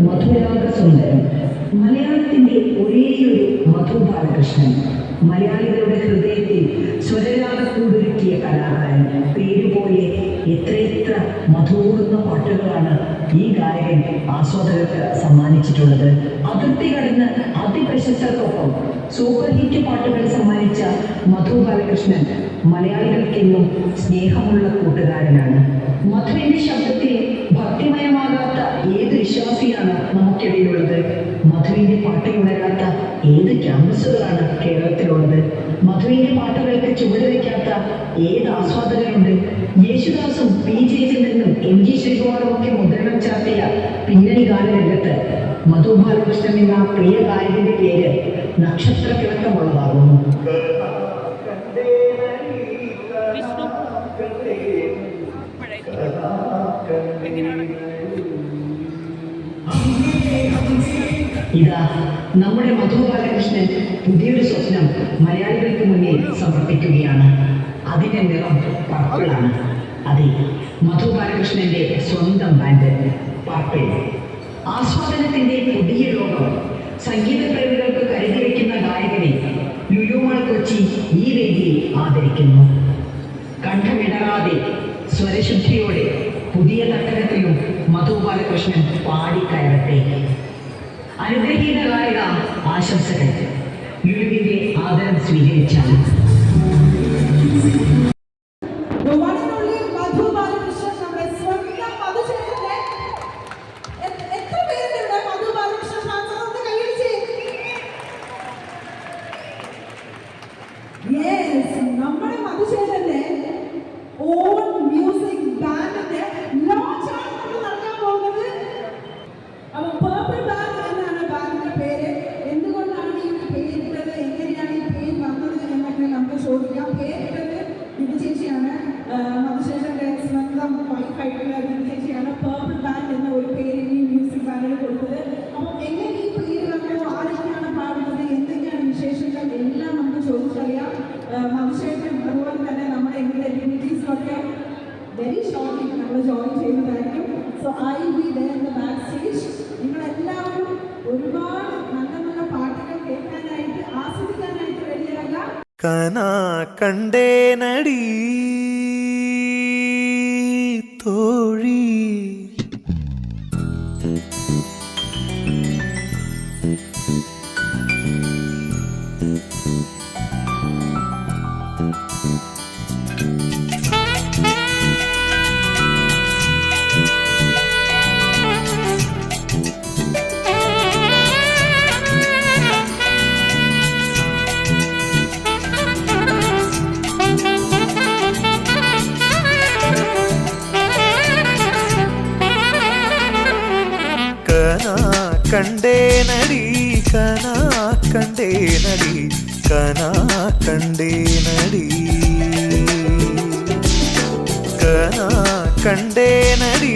മധുരാഗസുന്ദരം മലയാളത്തിന്റെ ഒരേയൊരു മധു ബാലകൃഷ്ണൻ, മലയാളികളുടെ ഹൃദയത്തിൽ സ്വരരാഗക്കൂടൊരുക്കിയ കലാകാരൻ. പേരുപോലെ എത്രയെത്ര മധുവൂറുന്ന പാട്ടുകളാണ് ഈ ഗായകൻ ആസ്വാദകർക്ക് സമ്മാനിച്ചിട്ടുള്ളത്. അതിർത്തി കടന്ന് അതിപ്രശസ്തർക്കൊപ്പം സൂപ്പർ ഹിറ്റ് പാട്ടുകൾ സമ്മാനിച്ച മധു ബാലകൃഷ്ണൻ മലയാളികൾക്കെന്നും സ്നേഹമുള്ള കൂട്ടുകാരനാണ്. മധുവിന്റെ ശബ്ദത്തിൽ ഭക്തിമയമാകാത്ത ഏത് വിശ്വാസിയാണ് നമുക്കിടയിലുള്ളത്? മധുവിന്റെ പാട്ടുകളുണരാത്ത ഏത് ക്യാമ്പസുകളാണ് കേരളത്തിലുള്ളത്? മധുവിന്റെ പാട്ടുകൾക്ക് ചുവടുവെക്കാത്ത ഏത് ആസ്വാദകരുണ്ട്? യേശുദാസും പി ജയചന്ദ്രനും എം ജി ശ്രീകുമാറും ഒക്കെ മുദ്രണം ചാർത്തിയ പിന്നണി ഗാനരംഗത്ത് മധു ബാലകൃഷ്ണൻ എന്ന പ്രിയ ഗായകന്റെ പേര് നക്ഷത്ര തിളക്കമുള്ളതാകുന്നു. ഇതാ നമ്മുടെ മധു ബാലകൃഷ്ണൻ പുതിയൊരു സ്വപ്നം മലയാളികൾക്ക് മുന്നിൽ സമർപ്പിക്കുകയാണ്. അതിന്റെ നിറം പർപ്പിളാണ്. അതെ, മധു ബാലകൃഷ്ണന്റെ സ്വന്തം ബാൻഡ് പർപ്പിൾ. ആസ്വാദനത്തിന്റെ പുതിയ ലോകം സംഗീത പ്രേമികൾക്ക് കരുതി വയ്ക്കുന്ന ഗായകനെ ലുലുമാൾ കൊച്ചി ഈ വേദിയിൽ ആദരിക്കുന്നു. കണ്ഠമിടറാതെ സ്വരശുദ്ധിയോടെ പുതിയ തട്ടകത്തിലും മധു ബാലകൃഷ്ണൻ പാടിക്കയറട്ടെ. അനുഗ്രഹീത ഗായക ആശംസകൾ. ലുലുവിന്റെ ആദരം സ്വീകരിച്ചാൽ നമ്മുടെ മധുചേട്ടന്റെ ഓൺ മ്യൂസിക് ബാൻഡിന്റെ ലോഞ്ചാണ് നമ്മൾ നടക്കാൻ പോകുന്നത്. അപ്പൊ പേർപ്പിൾ ബാൻഡ് എന്നാണ് ബാൻഡിന്റെ പേര്. എന്തുകൊണ്ടാണ് ഈ പേരിട്ടത്, എങ്ങനെയാണ് ഈ പേര് വന്നത് എന്നൊക്കെ നമുക്ക് ചോദിക്കാം. പേരിട്ടത് ദിതി ചേച്ചിയാണ്, മധുചേട്ടന്റെ സ്വന്തം വൈഫായിട്ടുള്ള ദിതി ചേച്ചിയാണ് പേർപ്പിൾ ബാൻഡ് എന്ന ഒരു പേര് ഈ മ്യൂസിക് ബാൻഡിന് കൊടുത്തത്. അപ്പൊ എങ്ങനെ ഈ പേര് വന്നു, ആരൊക്കെയാണ് പാടുന്നത്, എന്തൊക്കെയാണ് വിശേഷങ്ങൾ എല്ലാം നമുക്ക് ചോദിച്ചറിയാം. മധുചേട്ടൻ അതുപോലെ തന്നെ നമ്മുടെ എങ്ങനെ ഡിഗ്നിറ്റീസിലൊക്കെ വെരി ഷോർട്ട്ലി നമ്മൾ ജോയിൻ ചെയ്യുന്നതായിരിക്കും. So I be there in the back stage. നിങ്ങളെല്ലാവരും ഒരുപാട് നല്ല നല്ല പാട്ടുകൾ കേൾക്കാനായിട്ട് ആസ്വദിക്കാനായിട്ട് റെഡിയാകാം. കനാ കണ്ടേനടി തോഴി കണ്ടേനടി കനാ കണ്ടേനടി കനാ കണ്ടേനടി കനാ കണ്ടേനടി